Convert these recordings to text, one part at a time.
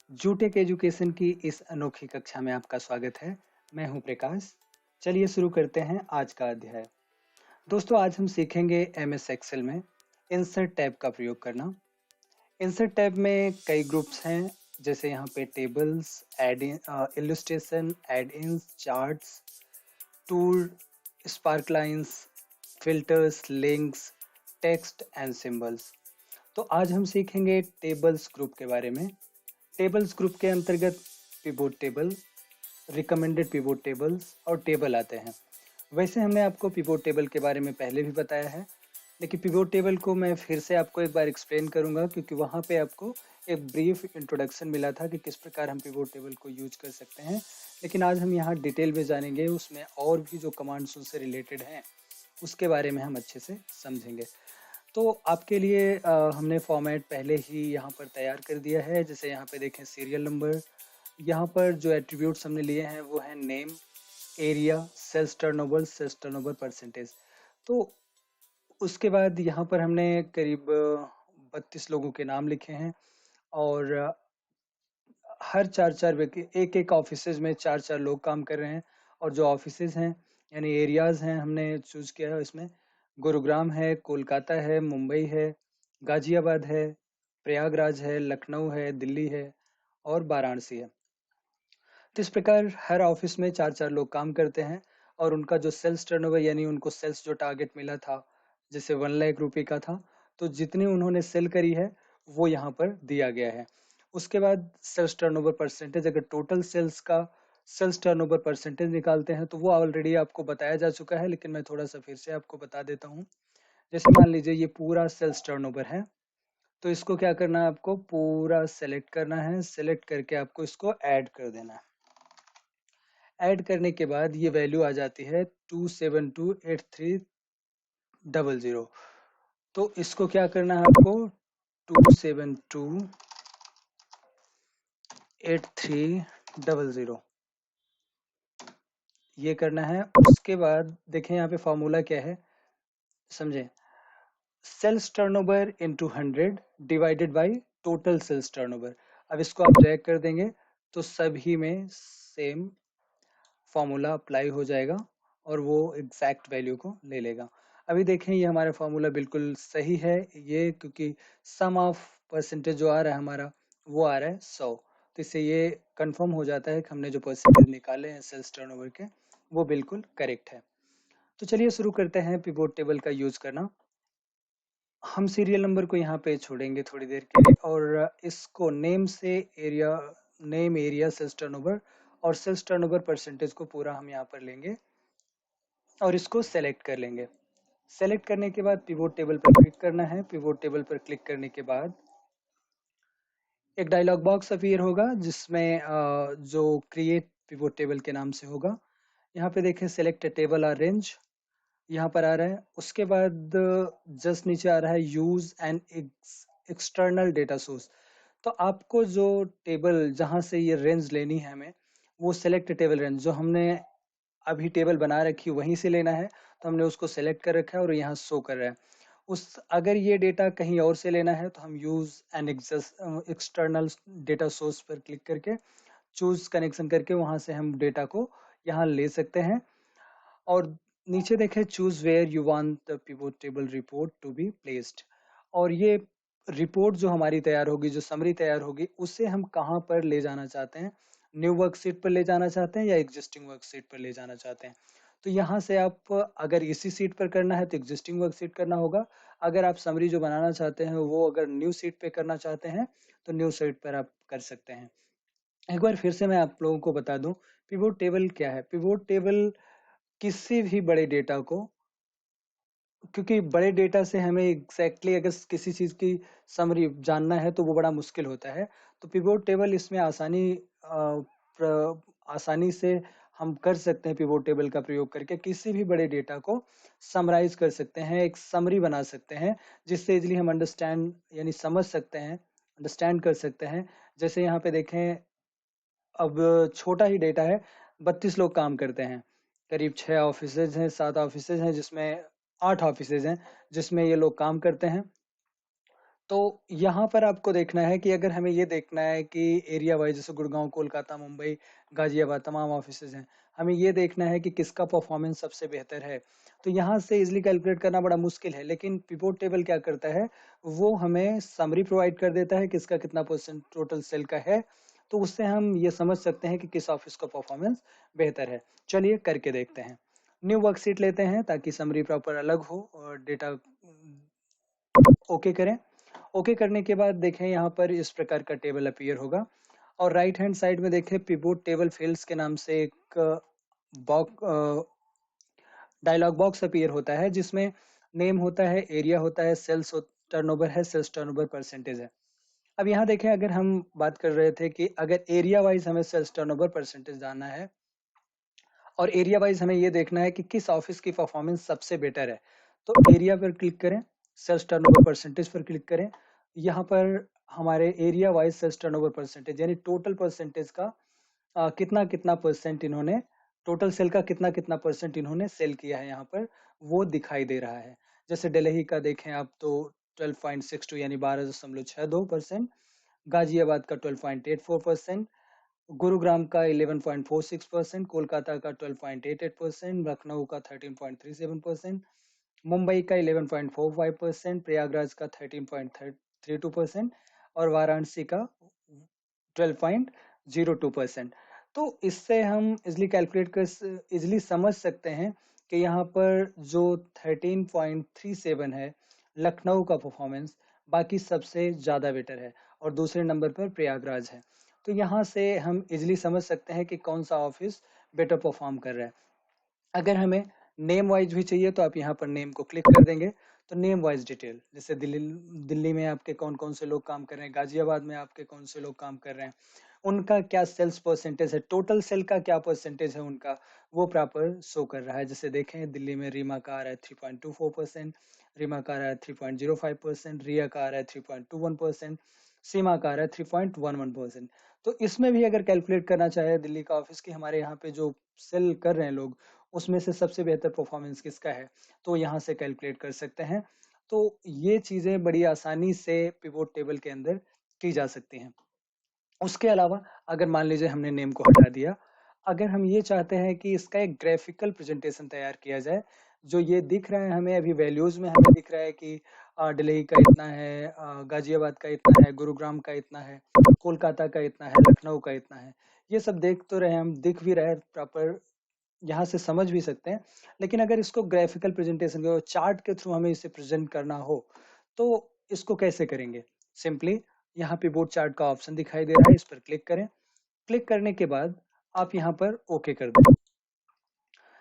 जूटेक education की इस अनोखी कक्षा में आपका स्वागत है। मैं हूं प्रकाश। चलिए शुरू करते हैं आज का अध्याय। दोस्तों, आज हम सीखेंगे एमएस एक्सेल में इंसर्ट टैब का प्रयोग करना। इंसर्ट टैब में कई ग्रुप्स हैं, जैसे यहाँ पे tables, add illustration, add-ins, charts, tool, sparklines, filters, links, text and symbols. तो आज हम सीखेंगे टेबल्स ग्रुप के बारे में। टेबल्स ग्रुप के अंतर्गत pivot table, recommended pivot tables और टेबल आते हैं। वैसे हमने आपको पिवोट टेबल के बारे में पहले भी बताया है, लेकिन पिवोट टेबल को मैं फिर से आपको एक बार एक्सप्लेन करूंगा, क्योंकि वहाँ पे आपको एक ब्रीफ इंट्रोडक्शन मिला था कि किस प्रकार हम पिवोट टेबल को यूज कर सकते हैं। लेकिन आज हम यहाँ डिटेल में जानेंगे, उसमें और भी जो कमांड्स उससे रिलेटेड हैं उसके बारे में हम अच्छे से समझेंगे। तो आपके लिए हमने फॉर्मेट पहले ही यहाँ पर तैयार कर दिया है। जैसे यहाँ पे देखें सीरियल नंबर, यहाँ पर जो एट्रीब्यूट्स हमने लिए हैं वो है name, area, sales turnover percentage. तो उसके बाद यहाँ पर हमने करीब 32 लोगों के नाम लिखे हैं, और हर चार चार व्यक्ति, एक एक ऑफिसेज में चार चार लोग काम कर रहे हैं। और जो ऑफिसेज हैं यानी एरियाज हैं, हमने चूज किया है इसमें गुरुग्राम है, कोलकाता है, मुंबई है, गाजियाबाद है, प्रयागराज है, लखनऊ है, दिल्ली है और वाराणसी है। तो इस प्रकार हर ऑफिस में चार चार लोग काम करते हैं, और उनका जो सेल्स टर्नओवर यानी उनको सेल्स जो टारगेट मिला था, जैसे 1 लाख रुपए का था, तो जितनी उन्होंने सेल करी है वो यहाँ पर दिया गया है। उसके बाद सेल्स टर्नओवर परसेंटेज, अगर टोटल सेल्स का सेल्स टर्नओवर परसेंटेज निकालते हैं तो वो ऑलरेडी आपको बताया जा चुका है, लेकिन मैं थोड़ा सा फिर से आपको बता देता हूँ। जैसे मान लीजिए ये पूरा सेल्स टर्नओवर है, तो इसको क्या करना है, आपको पूरा सेलेक्ट करना है। सेलेक्ट करके आपको इसको ऐड कर देना है। ऐड करने के बाद ये वैल्यू आ जाती है 2728300। तो इसको क्या करना है, आपको 2728300 ये करना है। उसके बाद देखें यहाँ पे फॉर्मूला क्या है, समझे। Sales turnover into 100 divided by total sales turnover. अब इसको आप ड्रैग कर देंगे तो सभी में सेम फॉर्मूला अप्लाई हो जाएगा, और वो एग्जैक्ट वैल्यू को ले लेगा। अभी देखें ये हमारा फॉर्मूला बिल्कुल सही है, ये क्योंकि सम ऑफ परसेंटेज जो आ रहा है हमारा, वो आ रहा है 100। तो इससे ये कंफर्म हो जाता है कि हमने जो परसेंटेज निकाले हैं सेल्स टर्नओवर के, वो बिल्कुल करेक्ट है। तो चलिए शुरू करते हैं पिवोट टेबल का यूज करना। हम सीरियल नंबर को यहाँ पे छोड़ेंगे थोड़ी देर के लिए, और इसको नेम से area, name, area, sales turnover और सेल्स टर्नओवर परसेंटेज को पूरा हम यहाँ पर लेंगे और इसको सेलेक्ट कर लेंगे। सेलेक्ट करने के बाद पिवोट टेबल पर क्लिक करना है। पिवोट टेबल पर क्लिक करने के बाद एक डायलॉग बॉक्स अपीयर होगा, जिसमें जो क्रिएट पिवोट टेबल के नाम से होगा। यहाँ पे देखें सेलेक्ट टेबल और रेंज, यहाँ पर आ रहा है। उसके बाद जस्ट नीचे आ रहा है use and external data source. तो आपको जो टेबल जहाँ से ये रेंज लेनी है हमें, वो सेलेक्ट टेबल रेंज जो हमने अभी टेबल बना रखी वहीं से लेना है। तो हमने उसको सेलेक्ट कर रखा है और यहाँ शो कर रहा है। उस अगर ये डेटा कहीं और से लेना है तो हम use and external data source पर क्लिक करके चूज कनेक्शन करके वहां से हम डेटा को यहाँ ले सकते हैं। और नीचे देखें choose where you want the pivot table report to be placed. और ये रिपोर्ट जो हमारी तैयार होगी, जो समरी तैयार होगी, उसे हम कहाँ पर ले जाना चाहते हैं, न्यू वर्कशीट पर ले जाना चाहते हैं या एग्जिस्टिंग वर्कशीट पर ले जाना चाहते हैं। तो यहाँ से आप अगर इसी सीट पर करना है तो एग्जिस्टिंग वर्कशीट करना होगा। अगर आप समरी जो बनाना चाहते हैं वो अगर न्यू सीट पे करना चाहते हैं तो न्यू सीट पर आप कर सकते हैं। एक बार फिर से मैं आप लोगों को बता दूं, पिवोट टेबल क्या है। पिवोट टेबल किसी भी बड़े डेटा को, क्योंकि बड़े डेटा से हमें एग्जैक्टली अगर किसी चीज की समरी जानना है तो वो बड़ा मुश्किल होता है। तो पिवोट टेबल इसमें आसानी से हम कर सकते हैं। पिवोट टेबल का प्रयोग करके किसी भी बड़े डेटा को समराइज कर सकते हैं, एक समरी बना सकते हैं, जिससे इजिली हम अंडरस्टैंड यानी समझ सकते हैं, अंडरस्टैंड कर सकते हैं। जैसे यहाँ पे देखें, अब छोटा ही डेटा है, 32 लोग काम करते हैं, करीब 6 ऑफिसेज हैं, 7 ऑफिसेज हैं, जिसमें 8 ऑफिसेज हैं जिसमें ये लोग काम करते हैं। तो यहाँ पर आपको देखना है कि अगर हमें ये देखना है कि एरिया वाइज, जैसे गुड़गांव, कोलकाता, मुंबई, गाजियाबाद तमाम ऑफिसेज हैं, हमें ये देखना है कि किसका परफॉर्मेंस सबसे बेहतर है। तो यहाँ से इजिली कैलकुलेट करना बड़ा मुश्किल है, लेकिन पिवोट टेबल क्या करता है, वो हमें समरी प्रोवाइड कर देता है किसका कितना परसेंट टोटल सेल का है। तो उससे हम ये समझ सकते हैं कि किस ऑफिस का परफॉर्मेंस बेहतर है। चलिए करके देखते हैं। न्यू वर्कशीट लेते हैं ताकि समरी प्रॉपर अलग हो और डेटा ओके करें। ओके करने के बाद देखें यहाँ पर इस प्रकार का टेबल अपीयर होगा, और राइट हैंड साइड में देखें पिवोट टेबल फील्ड्स के नाम से एक बॉक्स, डायलॉग बॉक्स अपीयर होता है, जिसमें नेम होता है, एरिया होता है, सेल्स टर्नओवर है, सेल्स टर्नओवर परसेंटेज है। अब यहाँ देखें, अगर हम बात कर रहे थे कि अगर एरिया वाइज हमें सेल्स टर्नओवर परसेंटेज जानना है और एरिया वाइज हमें ये देखना है कि किस ऑफिस की परफॉर्मेंस सबसे बेटर है, तो एरिया पर क्लिक करें, सेल्स टर्नओवर परसेंटेज पर क्लिक करें। यहाँ पर हमारे area wise sales turnover percentage यानी टोटल परसेंटेज का कितना कितना परसेंट इन्होंने, टोटल सेल का कितना कितना परसेंट इन्होंने सेल किया है, यहाँ पर वो दिखाई दे रहा है। जैसे दिल्ली का देखें आप तो 12.62 यानी 12.62%, गाजियाबाद का 12.84%, गुरुग्राम का 11.46%, कोलकाता का 12.88%, लखनऊ का 13.37%, मुंबई का 11.45%, प्रयागराज का 13.32% और वाराणसी का 12.02%। तो इससे हम इजिली कैलकुलेट कर, इजिली समझ सकते हैं कि यहाँ पर जो 13.37 है लखनऊ का परफॉर्मेंस, बाकी सबसे ज़्यादा बेटर है, और दूसरे नंबर पर प्रयागराज है। तो यहाँ से हम इजिली समझ सकते हैं कि कौन सा ऑफिस बेटर परफॉर्म कर रहा है। अगर हमें नेम वाइज भी चाहिए तो आप यहाँ पर नेम को क्लिक कर देंगे, तो नेम वाइज डिटेल, जैसे दिल्ली दिल्ली में आपके कौन कौन से लोग काम कर रहे हैं, गाजियाबाद में आपके कौन से लोग काम कर रहे हैं, उनका क्या सेल्स परसेंटेज है, टोटल सेल का क्या परसेंटेज है उनका, वो प्रॉपर शो कर रहा है। जैसे देखें, दिल्ली में रीमा का आ रहा है 3.24%, रीमा का आ रहा है 3.05%, रिया का आ रहा है 3.21%, सीमा का आ रहा है 3.11%। तो इसमें भी अगर कैलकुलेट करना चाहे दिल्ली का ऑफिस की, हमारे यहाँ पे जो सेल कर रहे हैं लोग, उसमें से सबसे बेहतर परफॉर्मेंस किसका है, तो यहाँ से कैलकुलेट कर सकते हैं। तो ये चीजें बड़ी आसानी से पिवोट टेबल के अंदर की जा सकती हैं। उसके अलावा अगर मान लीजिए हमने नेम को हटा दिया, अगर हम ये चाहते हैं कि इसका एक ग्राफिकल प्रेजेंटेशन तैयार किया जाए, जो ये दिख रहा है हमें अभी वैल्यूज में, हमें दिख रहा है कि दिल्ली का इतना है, गाजियाबाद का इतना है, गुरुग्राम का इतना है, कोलकाता का इतना है, लखनऊ का इतना है, ये सब देख तो रहे हैं हम, दिख भी रहा है प्रॉपर, यहाँ से समझ भी सकते हैं। लेकिन अगर इसको ग्राफिकल प्रेजेंटेशन के चार्ट के थ्रू हमें इसे प्रेजेंट करना हो, तो इसको कैसे करेंगे? सिंपली यहाँ पे बोर्ड चार्ट का ऑप्शन दिखाई दे रहा है, इस पर क्लिक करें। क्लिक करने के बाद आप यहाँ पर ओके कर दें।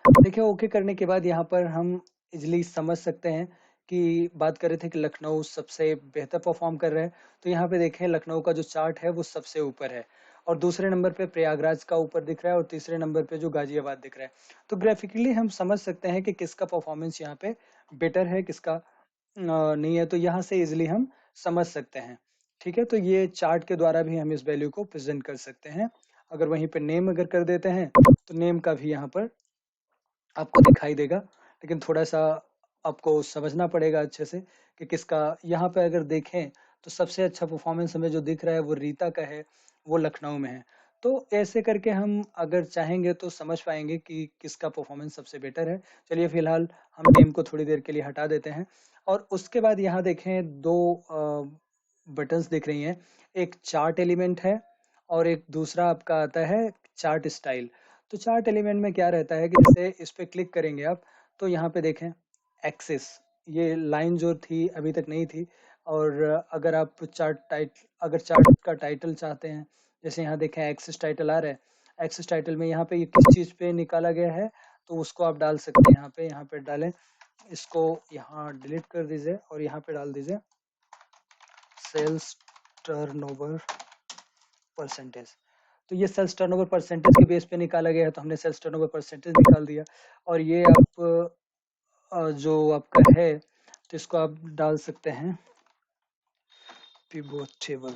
देखिए, ओके करने के बाद यहाँ पर हम इजिली समझ सकते हैं कि बात कर रहे थे कि लखनऊ सबसे बेहतर परफॉर्म कर रहा है। तो यहाँ पे देखें, लखनऊ का जो चार्ट है वो सबसे ऊपर है, और दूसरे नंबर पे प्रयागराज का ऊपर दिख रहा है, और तीसरे नंबर पे जो गाजियाबाद दिख रहा है। तो ग्राफिकली हम समझ सकते हैं कि किसका परफॉर्मेंस यहाँ पे बेटर है, किसका नहीं है। तो यहाँ से इजिली हम समझ सकते हैं। ठीक है, तो ये चार्ट के द्वारा भी हम इस वैल्यू को प्रेजेंट कर सकते हैं। अगर वहीं पे नेम अगर कर देते हैं, तो नेम का भी यहाँ पर आपको दिखाई देगा, लेकिन थोड़ा सा आपको समझना पड़ेगा अच्छे से कि किसका। यहाँ पे अगर देखें तो सबसे अच्छा परफॉर्मेंस हमें जो दिख रहा है वो रीता का है, वो लखनऊ में है। तो ऐसे करके हम अगर चाहेंगे तो समझ पाएंगे कि किसका परफॉर्मेंस सबसे बेटर है। चलिए फिलहाल हम नेम को थोड़ी देर के लिए हटा देते हैं, और उसके बाद यहाँ देखें दो बटन्स दिख रही हैं, एक चार्ट एलिमेंट है और एक दूसरा आपका आता है चार्ट स्टाइल। तो चार्ट एलिमेंट में क्या रहता है कि जैसे इस पे क्लिक करेंगे आप, तो यहाँ पे देखें एक्सिस, ये लाइन जो थी अभी तक नहीं थी। और अगर आप अगर चार्ट का टाइटल चाहते हैं, जैसे यहाँ देखें एक्सिस टाइटल आ रहा है, एक्सिस टाइटल में यहाँ पे ये किस चीज़ पे निकाला गया है, तो उसको आप डाल सकते हैं। यहाँ पे डालें, इसको यहाँ डिलीट कर दीजिए और यहाँ पे डाल दीजिए सेल्स टर्नओवर परसेंटेज। तो ये सेल्स टर्नओवर परसेंटेज के बेस पे निकाला गया है, तो हमने सेल्स टर्नओवर परसेंटेज निकाल दिया। और ये आप जो आपका है, तो इसको आप डाल सकते हैं pivot table,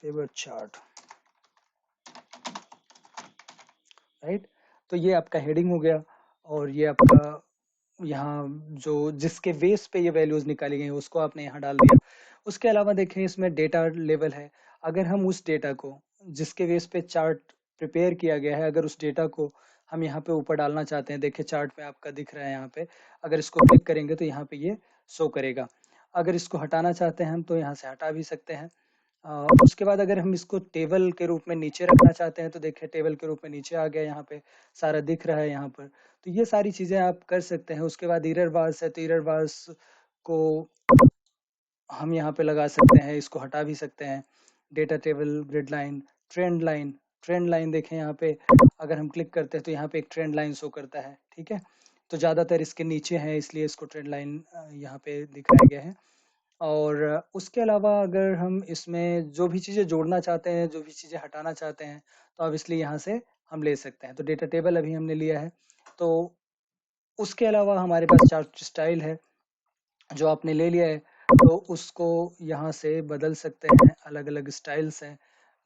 pivot chart, right. तो ये आपका हेडिंग हो गया, और ये आपका यहाँ जो जिसके बेस पे ये वैल्यूज निकाली गई हैं उसको आपने यहाँ डाल दिया। उसके अलावा देखें इसमें डेटा लेवल है। अगर हम उस डेटा को जिसके बेस पे चार्ट प्रिपेयर किया गया है, अगर उस डेटा को हम यहाँ पे ऊपर डालना चाहते हैं, देखिए चार्ट में आपका दिख रहा है यहाँ पे, अगर इसको क्लिक करेंगे तो यहाँ पे ये शो करेगा। अगर इसको हटाना चाहते हैं हम तो यहाँ से हटा भी सकते हैं। उसके बाद अगर हम इसको टेबल के रूप में नीचे रखना चाहते हैं तो देखिए टेबल के रूप में नीचे आ गया, यहाँ पे सारा दिख रहा है यहाँ पर। तो ये सारी चीजें आप कर सकते हैं। उसके बाद इरर बार्स है, तो इरर बार्स को हम यहाँ पे लगा सकते हैं, इसको हटा भी सकते हैं। Data table, grid line, trend line. Trend line देखें यहाँ पे, अगर हम क्लिक करते हैं तो यहाँ पे एक ट्रेंड लाइन शो करता है, ठीक है। तो ज्यादातर इसके नीचे है इसलिए इसको ट्रेंड लाइन यहाँ पे दिखाया गया है। और उसके अलावा अगर हम इसमें जो भी चीज़ें जोड़ना चाहते हैं, जो भी चीज़ें हटाना चाहते हैं, तो अब इसलिए यहाँ से हम ले सकते हैं। तो डेटा टेबल अभी हमने लिया है। तो उसके अलावा हमारे पास चार्ट स्टाइल है जो आपने ले लिया है, तो उसको यहाँ से बदल सकते हैं। अलग अलग स्टाइल्स हैं,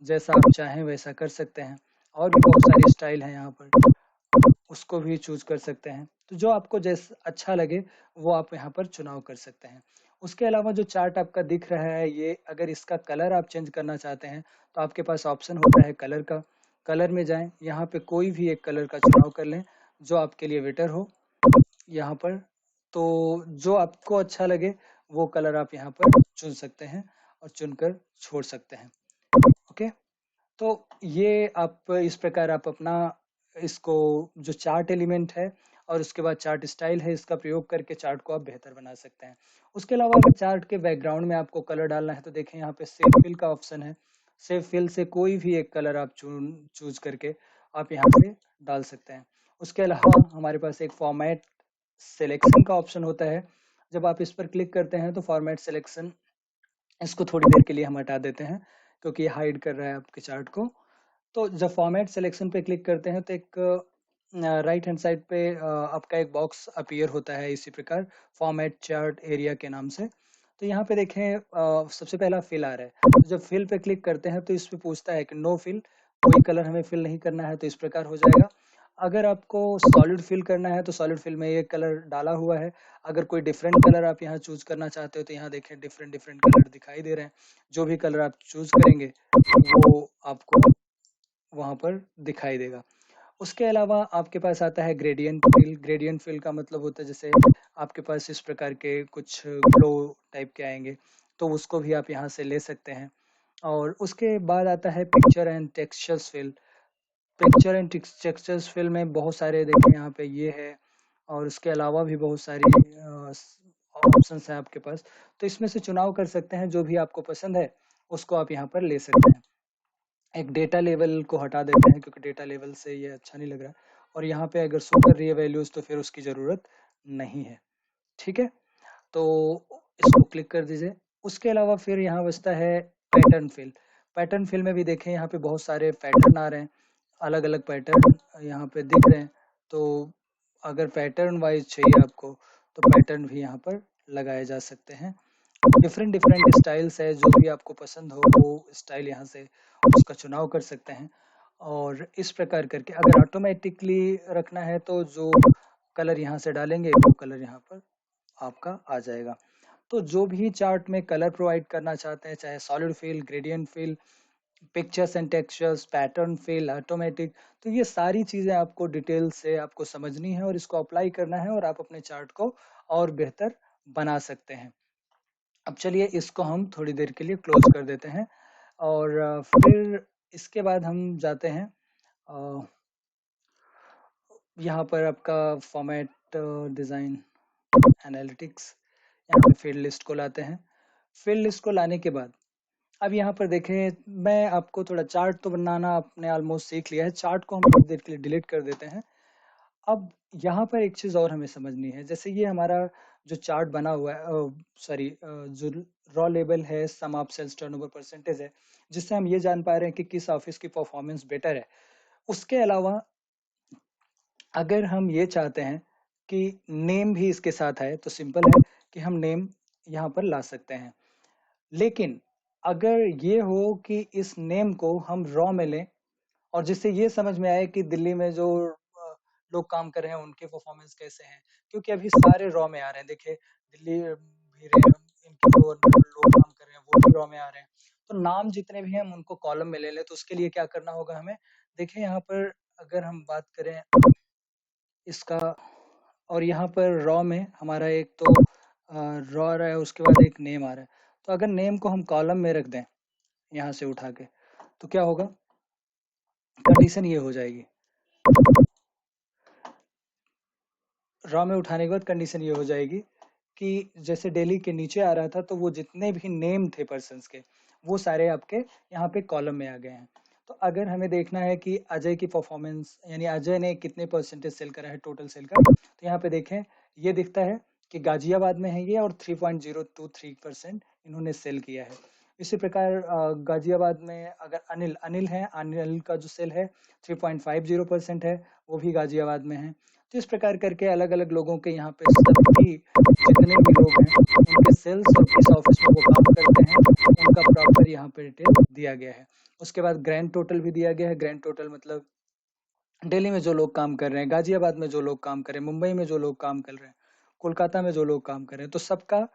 जैसा आप चाहें वैसा कर सकते हैं। और भी बहुत सारी स्टाइल हैं यहाँ पर, उसको भी चूज कर सकते हैं। तो जो आपको जैसा अच्छा लगे वो आप यहाँ पर चुनाव कर सकते हैं। उसके अलावा जो चार्ट आपका दिख रहा है, ये अगर इसका कलर आप चेंज करना चाहते हैं तो आपके पास ऑप्शन होता है कलर का। कलर में जाएं, यहाँ पे कोई भी एक कलर का चुनाव कर लें जो आपके लिए बेटर हो यहाँ पर। तो जो आपको अच्छा लगे वो कलर आप यहाँ पर चुन सकते हैं और चुनकर छोड़ सकते हैं। ओके। तो ये आप इस प्रकार आप अपना इसको जो चार्ट एलिमेंट है और उसके बाद चार्ट स्टाइल है, इसका प्रयोग करके चार्ट को आप बेहतर बना सकते हैं। उसके अलावा अगर चार्ट के बैकग्राउंड में आपको कलर डालना है तो देखें यहाँ पे सेव फिल का ऑप्शन है। सेव फिल से कोई भी एक कलर आप चूज करके आप यहाँ से डाल सकते हैं। उसके अलावा हमारे पास एक फॉर्मेट सिलेक्शन का ऑप्शन होता है। जब आप इस पर क्लिक करते हैं तो फॉर्मेट सिलेक्शन, इसको थोड़ी देर के लिए हम हटा देते हैं क्योंकि ये हाइड कर रहा है आपके चार्ट को। तो जब फॉर्मेट सिलेक्शन पे क्लिक करते हैं तो एक राइट हैंड साइड पे आपका एक बॉक्स अपीयर होता है इसी प्रकार, फॉर्मेट चार्ट एरिया के नाम से। तो यहाँ पे देखें सबसे पहला फिल आ रहा है। तो जब फिल पे क्लिक करते हैं तो इस पे पूछता है कि नो फिल, कोई कलर हमें फिल नहीं करना है, तो इस प्रकार हो जाएगा। अगर आपको सॉलिड फिल करना है तो सॉलिड फिल में ये कलर डाला हुआ है। अगर कोई डिफरेंट कलर आप यहाँ चूज करना चाहते हो तो यहाँ देखें डिफरेंट डिफरेंट कलर दिखाई दे रहे हैं। जो भी कलर आप चूज करेंगे वो आपको वहां पर दिखाई देगा। उसके अलावा आपके पास आता है ग्रेडियंट फिल। ग्रेडियंट फिल का मतलब होता है जैसे आपके पास इस प्रकार के कुछ ग्लो टाइप के आएंगे, तो उसको भी आप यहाँ से ले सकते हैं। और उसके बाद आता है picture and textures fill. Picture and textures fill में बहुत सारे देखें यहाँ पे ये है, और उसके अलावा भी बहुत सारी ऑप्शंस हैं आपके पास। तो इसमें से चुनाव कर सकते हैं, जो भी आपको पसंद है उसको आप यहाँ पर ले सकते हैं। एक डेटा लेवल को हटा देते हैं क्योंकि डेटा लेवल से ये अच्छा नहीं लग रहा है, और यहाँ पे अगर शो कर रही है वैल्यूज तो फिर उसकी ज़रूरत नहीं है। ठीक है। तो इसको क्लिक कर दीजिए। उसके अलावा फिर यहाँ बचता है पैटर्न फिल। पैटर्न फिल में भी देखें यहाँ पे बहुत सारे पैटर्न आ रहे हैं, अलग अलग पैटर्न यहाँ पे दिख रहे हैं। तो अगर पैटर्न वाइज चाहिए आपको तो पैटर्न भी यहाँ पर लगाए जा सकते हैं। डिफरेंट डिफरेंट स्टाइल्स है, जो भी आपको पसंद हो वो स्टाइल यहाँ से उसका चुनाव कर सकते हैं। और इस प्रकार करके अगर ऑटोमेटिकली रखना है तो जो कलर यहाँ से डालेंगे वो कलर यहाँ पर आपका आ जाएगा। तो जो भी चार्ट में कलर प्रोवाइड करना चाहते हैं, चाहे solid fill, gradient fill, pictures and textures, pattern fill, automatic, तो ये सारी चीजें आपको डिटेल से आपको समझनी है और इसको अप्लाई करना है और आप अपने चार्ट को और बेहतर बना सकते हैं। अब चलिए इसको हम थोड़ी देर के लिए क्लोज कर देते हैं, और फिर इसके बाद हम जाते हैं यहाँ पर आपका फॉर्मेट डिज़ाइन एनालिटिक्स, यहाँ पे फील्ड लिस्ट को लाते हैं। फील्ड लिस्ट को लाने के बाद अब यहाँ पर देखें, मैं आपको थोड़ा चार्ट तो बनाना आपने ऑलमोस्ट सीख लिया है, चार्ट को हम थोड़ी देर के लिए डिलीट कर देते हैं। अब यहाँ पर एक चीज़ और हमें समझनी है, जैसे ये हमारा जो चार्ट बना हुआ है, सॉरी, जो रॉ लेवल है sum of sales turnover percentage है, जिससे हम ये जान पा रहे हैं कि किस ऑफिस की परफॉर्मेंस बेटर है। उसके अलावा अगर हम ये चाहते हैं कि नेम भी इसके साथ आए तो सिंपल है कि हम नेम यहाँ पर ला सकते हैं। लेकिन अगर ये हो कि इस नेम को हम रॉ में लें और जिससे ये समझ में आए कि दिल्ली में जो लोग काम कर रहे हैं उनके परफॉर्मेंस कैसे हैं, क्योंकि अभी सारे रॉ में आ रहे हैं। देखिए दिल्ली भी रहे, इनके जो लोग काम कर रहे हैं वो भी रॉ में आ रहे हैं। तो नाम जितने भी हैं हम उनको कॉलम में ले लें। तो उसके लिए क्या करना होगा हमें, देखिए यहाँ पर अगर हम बात करें इसका, और यहाँ पर रॉ में हमारा एक तो रॉ आ रहा है, उसके बाद एक नेम आ रहा है। तो अगर नेम को हम कॉलम में रख दें यहाँ से उठा के, तो क्या होगा, कंडीशन ये हो जाएगी, रॉ में उठाने के बाद कंडीशन ये हो जाएगी कि जैसे डेली के नीचे आ रहा था तो वो जितने भी नेम थे पर्सन्स के वो सारे आपके यहाँ पे कॉलम में आ गए हैं। तो अगर हमें देखना है कि अजय की परफॉर्मेंस, यानी अजय ने कितने परसेंटेज सेल करा है टोटल सेल का, तो यहाँ पे देखें ये दिखता है कि गाजियाबाद में है ये, और 3.023% इन्होंने सेल किया है। इसी प्रकार गाजियाबाद में अगर अनिल अनिल है, अनिल का जो सेल है 3.50% है, वो भी गाजियाबाद में है। तो इस प्रकार करके अलग अलग लोगों के यहाँ पे सभी जितने भी लोग हैं उनके सेल्स और किस ऑफिस में वो काम करते हैं उनका प्रॉपर यहाँ पे डिटेल दिया गया है। उसके बाद ग्रैंड टोटल भी दिया गया है। ग्रैंड टोटल मतलब दिल्ली में जो लोग काम कर रहे हैं, गाजियाबाद में जो लोग काम कर रहे हैं, मुंबई में जो लोग काम कर रहे हैं, कोलकाता में जो लोग काम कर रहे हैं, तो सबका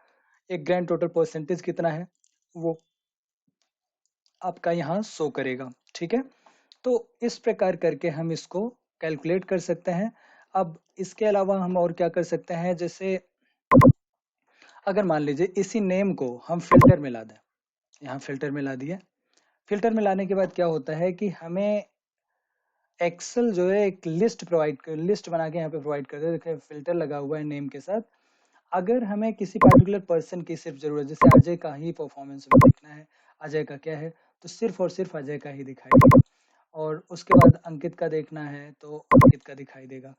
एक ग्रैंड टोटल परसेंटेज कितना है वो आपका यहाँ शो करेगा। ठीक है, तो इस प्रकार करके हम इसको कैलकुलेट कर सकते हैं। अब इसके अलावा हम और क्या कर सकते हैं, जैसे अगर मान लीजिए इसी नेम को हम फिल्टर में ला दें, यहाँ फिल्टर में ला दिए। फिल्टर में लाने के बाद क्या होता है कि हमें एक्सेल जो है एक लिस्ट बना के यहाँ पे प्रोवाइड करते हैं। देखिए फिल्टर लगा हुआ है नेम के साथ। अगर हमें किसी पर्टिकुलर पर्सन की सिर्फ जरूरत, जैसे अजय का ही परफॉर्मेंस देखना है, अजय का क्या है, तो सिर्फ और सिर्फ अजय का ही दिखाई देगा। और उसके बाद अंकित का देखना है तो अंकित का दिखाई देगा।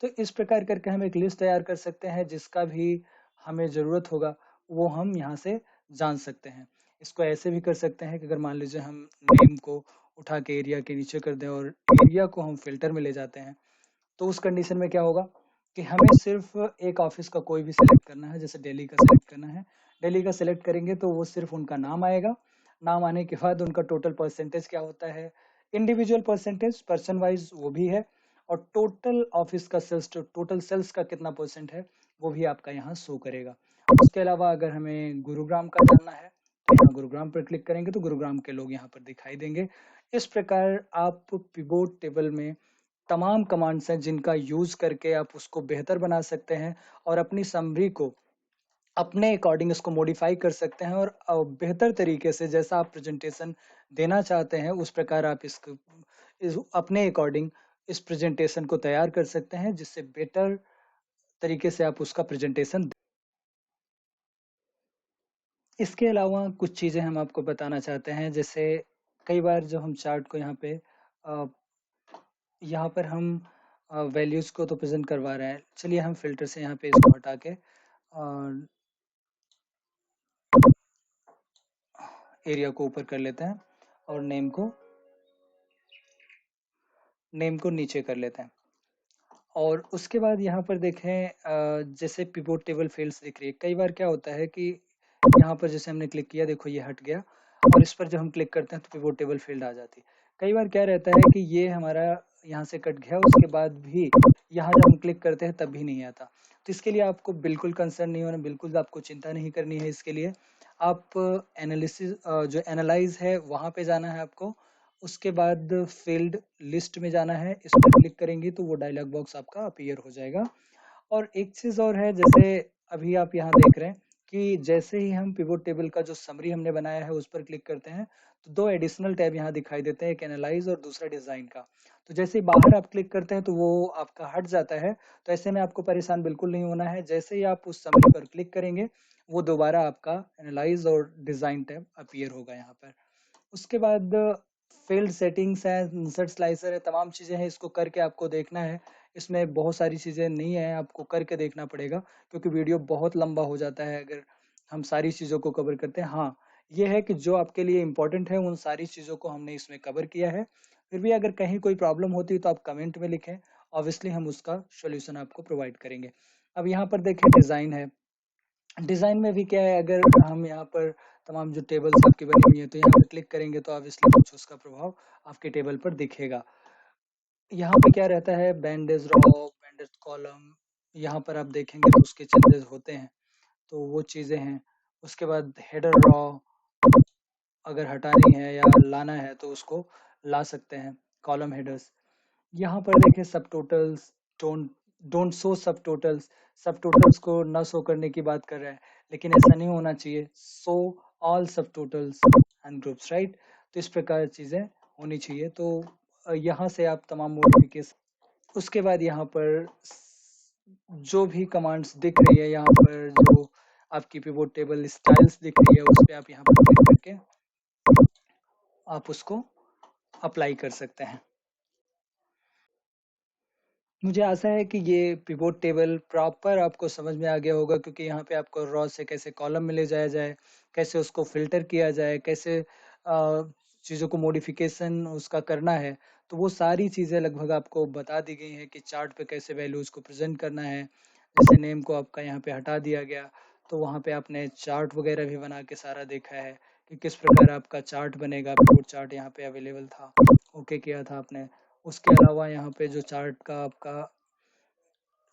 तो इस प्रकार करके हम एक लिस्ट तैयार कर सकते हैं, जिसका भी हमें ज़रूरत होगा वो हम यहाँ से जान सकते हैं। इसको ऐसे भी कर सकते हैं कि अगर मान लीजिए हम नेम को उठा के एरिया के नीचे कर दें और एरिया को हम फिल्टर में ले जाते हैं, तो उस कंडीशन में क्या होगा कि हमें सिर्फ एक ऑफिस का कोई भी सिलेक्ट करना है। जैसे दिल्ली का सिलेक्ट करना है, दिल्ली का सिलेक्ट करेंगे तो वो सिर्फ उनका नाम आएगा। नाम आने के बाद उनका टोटल परसेंटेज क्या होता है, इंडिविजुअल परसेंटेज पर्सन वाइज वो भी है, और टोटल ऑफिस का सेल्स, टोटल सेल्स का कितना परसेंट है वो भी आपका यहाँ शो करेगा। उसके अलावा अगर हमें गुरुग्राम का जानना है तो यहाँ गुरुग्राम पर क्लिक करेंगे तो गुरुग्राम के लोग यहाँ पर दिखाई देंगे। इस प्रकार आप पिवोट टेबल में तमाम कमांड्स हैं जिनका यूज करके आप उसको बेहतर बना सकते हैं और अपनी समरी को अपने अकॉर्डिंग इसको मॉडिफाई कर सकते हैं, और बेहतर तरीके से जैसा आप प्रेजेंटेशन देना चाहते हैं उस प्रकार आप इसको अपने अकॉर्डिंग इस प्रेजेंटेशन को तैयार कर सकते हैं, जिससे बेटर तरीके से आप उसका प्रेजेंटेशन। इसके अलावा कुछ चीज़ें हम आपको बताना चाहते हैं, जैसे कई बार जो हम चार्ट को अ, यहाँ पर हम वैल्यूज़ को तो प्रेजेंट करवा रहे हैं। चलिए हम फिल्टर से यहाँ पे इसको हटा के एरिया को ऊपर कर लेते हैं और नेम को नीचे कर लेते हैं। और उसके बाद यहाँ पर देखें जैसे पिवोट टेबल फील्ड्स दिख रही है। कई बार क्या होता है कि यहाँ पर जैसे हमने क्लिक किया, देखो ये हट गया, और इस पर जब हम क्लिक करते हैं तो पिवोट टेबल फील्ड आ जाती है। कई बार क्या रहता है कि ये हमारा यहाँ से कट गया, उसके बाद भी यहाँ जब हम क्लिक करते हैं तब भी नहीं आता। तो इसके लिए आपको बिल्कुल कंसर्न नहीं होना, बिल्कुल आपको चिंता नहीं करनी है। इसके लिए आप एनालिसिस जो एनालाइज है वहाँ पे जाना है आपको। उसके बाद फील्ड लिस्ट में जाना है, इस पर क्लिक करेंगे तो वो डायलॉग बॉक्स आपका अपीयर हो जाएगा। और एक चीज़ और है, जैसे अभी आप यहाँ देख रहे हैं कि जैसे ही हम पिवोट टेबल का जो समरी हमने बनाया है उस पर क्लिक करते हैं तो दो एडिशनल टैब यहाँ दिखाई देते हैं, एक एनालाइज और दूसरा डिजाइन का। तो जैसे ही बाहर आप क्लिक करते हैं तो वो आपका हट जाता है। तो ऐसे में आपको परेशान बिल्कुल नहीं होना है। जैसे ही आप उस समरी पर क्लिक करेंगे वो दोबारा आपका एनालाइज और डिजाइन टैब अपीयर होगा यहाँ पर। उसके बाद फील्ड सेटिंग्स है, इंसर्ट स्लाइसर है, तमाम चीज़ें हैं। इसको करके आपको देखना है। इसमें बहुत सारी चीज़ें नहीं है, आपको करके देखना पड़ेगा क्योंकि वीडियो बहुत लंबा हो जाता है अगर हम सारी चीज़ों को कवर करते हैं। हाँ, ये है कि जो आपके लिए इम्पोर्टेंट है उन सारी चीज़ों को हमने इसमें कवर किया है। फिर भी अगर कहीं कोई प्रॉब्लम होती है तो आप कमेंट में लिखें, ऑब्वियसली हम उसका सोल्यूशन आपको प्रोवाइड करेंगे। अब यहाँ पर देखें डिज़ाइन है। डिज़ाइन में भी क्या है, अगर हम यहाँ पर तमाम जो टेबल्स आपकी बनी हुई है तो यहाँ पर क्लिक करेंगे तो ऑब्वियसली कुछ उसका प्रभाव आपके टेबल पर दिखेगा। यहाँ पे क्या रहता है, बैंडेज रॉ, बैंडेज कॉलम, यहाँ पर आप देखेंगे तो उसके चेंजेस होते हैं, तो वो चीज़ें हैं। उसके बाद हेडर रॉ, अगर हटानी है या लाना है तो उसको ला सकते हैं, कॉलम हेडर्स। यहाँ पर देखिए सब टोटल्स, डोंट डोंट शो सब टोटल्स, सब टोटल्स को ना शो करने की बात कर रहा है, लेकिन ऐसा नहीं होना चाहिए, शो ऑल सब टोटल्स एंड ग्रुप्स, राइट। तो इस प्रकार चीज़ें होनी चाहिए। तो यहाँ से आप तमाम मॉडिफिकेशन, उसके बाद यहाँ पर जो भी कमांड्स दिख रही है, यहाँ पर जो आपकी पिवोट टेबल स्टाइल्स दिख रही है, उस पर आप यहाँ पर क्लिक करके आप उसको अप्लाई कर सकते हैं। मुझे आशा है कि ये पिवोट टेबल प्रॉपर आपको समझ में आ गया होगा, क्योंकि यहाँ पे आपको रॉ से कैसे कॉलम में ले जाया जाए, कैसे उसको फिल्टर किया जाए, कैसे चीज़ों को मॉडिफिकेशन उसका करना है, तो वो सारी चीज़ें लगभग आपको बता दी गई हैं कि चार्ट पे कैसे वैल्यूज़ को प्रेजेंट करना है। जैसे नेम को आपका यहाँ पे हटा दिया गया, तो वहाँ पे आपने चार्ट वगैरह भी बना के सारा देखा है कि किस प्रकार आपका चार्ट बनेगा। पिवोट चार्ट यहाँ पे अवेलेबल था, ओके किया था आपने। उसके अलावा यहाँ पे जो चार्ट का आपका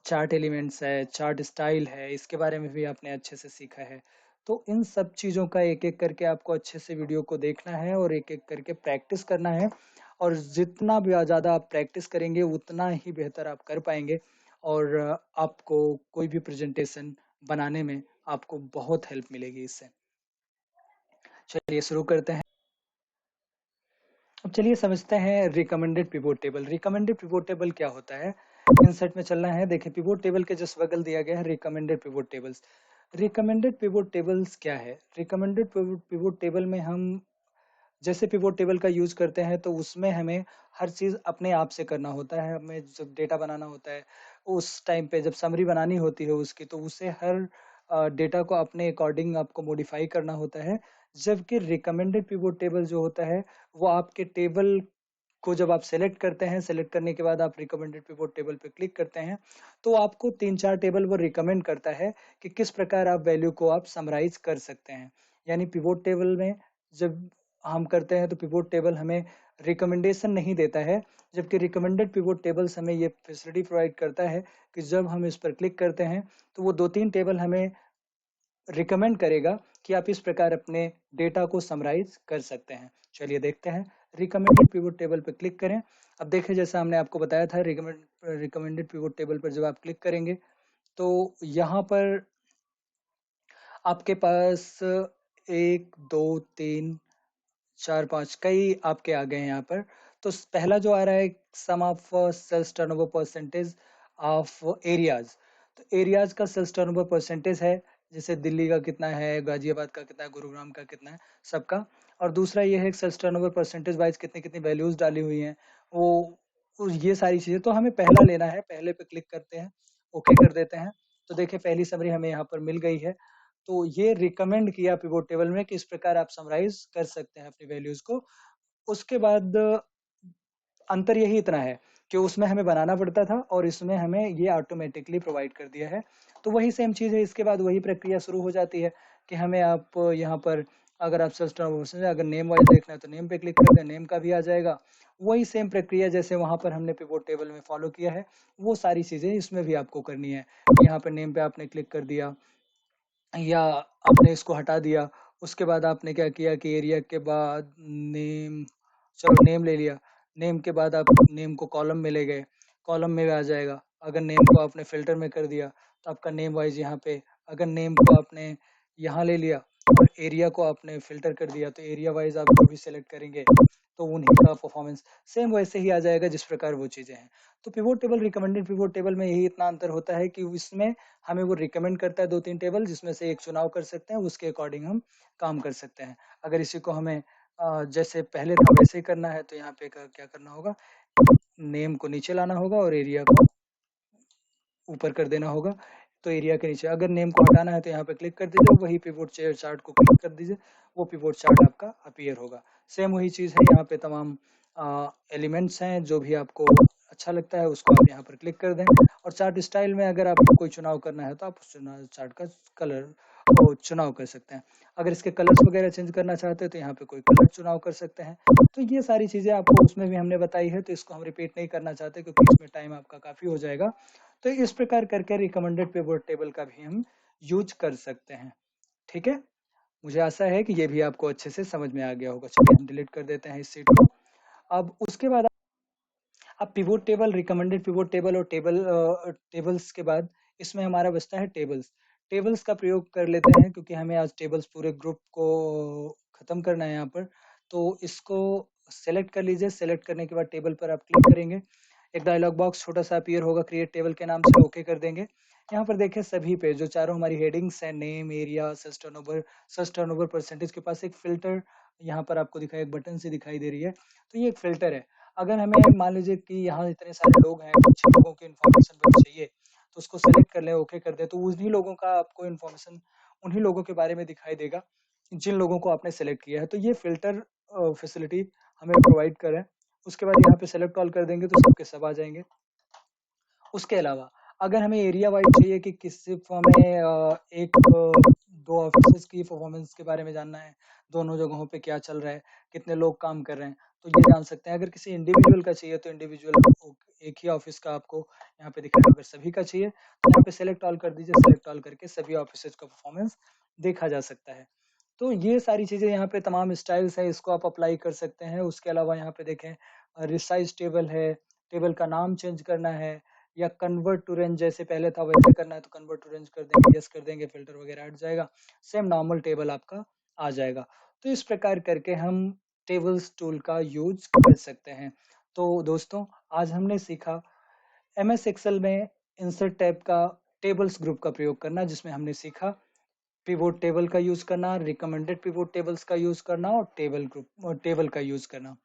चार्ट एलिमेंट्स है, चार्ट स्टाइल है, इसके बारे में भी आपने अच्छे से सीखा है। तो इन सब चीज़ों का एक एक करके आपको अच्छे से वीडियो को देखना है और एक एक करके प्रैक्टिस करना है, और जितना भी ज़्यादा आप प्रैक्टिस करेंगे उतना ही बेहतर आप कर पाएंगे, और आपको कोई भी प्रेजेंटेशन बनाने में आपको बहुत हेल्प मिलेगी इससे। चलिए शुरू करते हैं। अब चलिए समझते हैं recommended pivot table. Recommended pivot table क्या होता है, इंसर्ट में चलना है। देखिए पिवोट टेबल के जस्ट बगल दिया गया है recommended pivot tables. Recommended pivot tables क्या है, रिकमेंडेड पिवोट टेबल में हम जैसे पिवोट टेबल का यूज करते हैं तो उसमें हमें हर चीज अपने आप से करना होता है। हमें जब डेटा बनाना होता है, उस टाइम पे जब समरी बनानी होती है उसकी, तो उसे हर डेटा को अपने अकॉर्डिंग आपको मॉडिफाई करना होता है। जबकि रिकमेंडेड पिवोट टेबल जो होता है, वो आपके टेबल को जब आप सेलेक्ट करते हैं, सेलेक्ट करने के बाद आप रिकमेंडेड पिवोट टेबल पे क्लिक करते हैं, तो आपको 3-4 टेबल वो रिकमेंड करता है कि किस प्रकार आप वैल्यू को आप समराइज कर सकते हैं। यानी पिवोट टेबल में जब हम करते हैं तो पिवोट टेबल हमें रिकमेंडेशन नहीं देता है, जबकि रिकमेंडेड पिवोट टेबल्स हमें ये फैसिलिटी प्रोवाइड करता है कि जब हम इस पर क्लिक करते हैं तो वो 2-3 टेबल हमें रिकमेंड करेगा कि आप इस प्रकार अपने डेटा को समराइज कर सकते हैं। चलिए देखते हैं। रिकमेंडेड पिवोट टेबल पर क्लिक करें। अब देखिए जैसा हमने आपको बताया था, रिकमेंडेड पिवोट टेबल पर जब आप क्लिक करेंगे तो यहाँ पर आपके पास 1 2 3 4 5 कई आपके आ गए हैं यहाँ पर। तो पहला जो आ रहा है, sum of sales turnover percentage of areas. तो एरियाज का सेल्स टर्नओवर परसेंटेज है, जैसे दिल्ली का कितना है, गाजियाबाद का कितना है, गुरुग्राम का कितना है, सबका। और दूसरा ये है सेल्स टर्नओवर परसेंटेज वाइज कितनी कितनी वैल्यूज डाली हुई हैं, वो ये सारी चीजें। तो हमें पहला लेना है, पहले पे क्लिक करते हैं, ओके कर देते हैं। तो देखिए पहली समरी हमें यहाँ पर मिल गई है। तो ये रिकमेंड किया पिवोट टेबल में कि इस प्रकार आप समराइज कर सकते हैं अपनी वैल्यूज को। उसके बाद अंतर यही इतना है कि उसमें हमें बनाना पड़ता था और इसमें हमें ये ऑटोमेटिकली प्रोवाइड कर दिया है। तो वही सेम चीज़ है, इसके बाद वही प्रक्रिया शुरू हो जाती है कि हमें आप यहाँ पर अगर आप सर्च अगर नेम वाइज देखना है तो नेम पे क्लिक कर दें, नेम का भी आ जाएगा। वही सेम प्रक्रिया जैसे वहां पर हमने पिवोट टेबल में फॉलो किया है, वो सारी चीज़ें इसमें भी आपको करनी है। यहाँ पर नेम पे आपने क्लिक कर दिया या आपने इसको हटा दिया। उसके बाद आपने क्या किया कि एरिया के बाद नेम, चलो नेम ले लिया। नेम के बाद आप नेम को कॉलम में ले गए, कॉलम में आ जाएगा। अगर नेम को आपने फिल्टर में कर दिया तो आपका नेम वाइज यहाँ पे, अगर नेम को आपने यहाँ ले लिया और एरिया को आपने फिल्टर कर दिया, तो एरिया वाइज आप जो भी सिलेक्ट करेंगे तो उन्हीं का परफॉर्मेंस सेम वैसे ही आ जाएगा जिस प्रकार वो चीज़ें हैं। तो pivot table, recommended pivot table में यही इतना अंतर होता है कि इसमें हमें वो रिकमेंड करता है 2-3 टेबल, जिसमें से एक चुनाव कर सकते हैं, उसके अकॉर्डिंग हम काम कर सकते हैं। अगर इसी को हमें जैसे पहले था वैसे ही करना है, तो यहाँ पे क्या करना होगा, नेम को नीचे लाना होगा और एरिया को ऊपर कर देना होगा। तो एरिया के नीचे अगर नेम को हटाना है तो यहाँ पे क्लिक कर दीजिए, वही पिवोट चार्ट को क्लिक कर दीजिए, वो पिवोट चार्ट आपका अपीयर होगा। सेम वही चीज़ है, यहाँ पे तमाम एलिमेंट्स हैं जो भी आपको अच्छा लगता है उसको आप यहाँ पर क्लिक कर दें। और चार्ट स्टाइल में अगर आपको कोई चुनाव करना है तो आप उस चुनाव चार्ट का कलर चुनाव कर सकते हैं। अगर इसके कलर्स वगैरह चेंज करना चाहते हैं तो यहाँ पे कोई कलर चुनाव कर सकते हैं। तो ये सारी चीजें आपको उसमें भी हमने बताई है, तो इसको हम रिपीट नहीं करना चाहते क्योंकि इसमें टाइम आपका काफी हो जाएगा। तो इस प्रकार करके रिकमेंडेड पिवोट टेबल का भी हम यूज कर सकते हैं। ठीक है, मुझे आशा है कि ये भी आपको अच्छे से समझ में आ गया होगा। चलिए हम डिलीट कर देते हैं इस सीट को। अब उसके बाद अब pivot table, recommended pivot table और टेबल्स के बाद इसमें हमारा बचता है टेबल्स। टेबल्स का प्रयोग कर लेते हैं क्योंकि हमें आज टेबल्स पूरे ग्रुप को खत्म करना है यहाँ पर। तो इसको सेलेक्ट कर लीजिए। सेलेक्ट करने के बाद टेबल पर आप क्लिक करेंगे, एक डायलॉग बॉक्स छोटा सा अपीयर होगा क्रिएट टेबल के नाम से, ओके कर देंगे। यहाँ पर देखें सभी पे जो चारों हमारी हेडिंग्स हैं, name, area, sales turnover percentage, के पास एक फिल्टर यहाँ पर आपको दिखाई, एक बटन से दिखाई दे रही है, तो ये एक फिल्टर है। अगर हमें मान लीजिए कि यहाँ इतने सारे लोग हैं, कुछ ही लोगों की इन्फॉर्मेशन बस चाहिए, तो उसको सेलेक्ट कर लें, ओके कर दें, तो उन्हीं लोगों का आपको इन्फॉर्मेशन, उन्हीं लोगों के बारे में दिखाई देगा जिन लोगों को आपने सेलेक्ट किया है। तो ये फिल्टर फैसिलिटी हमें प्रोवाइड करें। उसके बाद यहाँ पे सेलेक्ट ऑल कर देंगे तो सबके सब आ जाएंगे। उसके अलावा अगर हमें एरिया वाइज चाहिए कि किस सिर्फ हमें दो ऑफिसेज की परफॉर्मेंस के बारे में जानना है, दोनों जगहों पे क्या चल रहा है, कितने लोग काम कर रहे हैं, तो ये जान सकते हैं। अगर किसी इंडिविजुअल का चाहिए तो इंडिविजुअल एक ही ऑफिस का आपको यहाँ पे दिखाएगा। अगर सभी का चाहिए तो यहाँ पे सेलेक्ट ऑल कर दीजिए। सेलेक्ट ऑल करके सभी ऑफिसेज का परफॉर्मेंस देखा जा सकता है। तो ये सारी चीजें यहाँ पे तमाम स्टाइल्स है, इसको आप अप्लाई कर सकते हैं। उसके अलावा यहाँ पे देखें रिसाइज टेबल है, टेबल का नाम चेंज करना है या कन्वर्ट टू रेंज जैसे पहले था वैसे करना है तो कन्वर्ट टू रेंज कर देंगे, यस कर देंगे, फिल्टर वगैरह हट जाएगा, सेम नॉर्मल टेबल आपका आ जाएगा। तो इस प्रकार करके हम टेबल्स टूल का यूज कर सकते हैं। तो दोस्तों आज हमने सीखा एमएस एक्सेल में इंसर्ट टैब का टेबल्स ग्रुप का प्रयोग करना, जिसमें हमने सीखा पिवोट टेबल का यूज करना, रिकमेंडेड पिवोट टेबल्स का यूज करना और टेबल का यूज करना।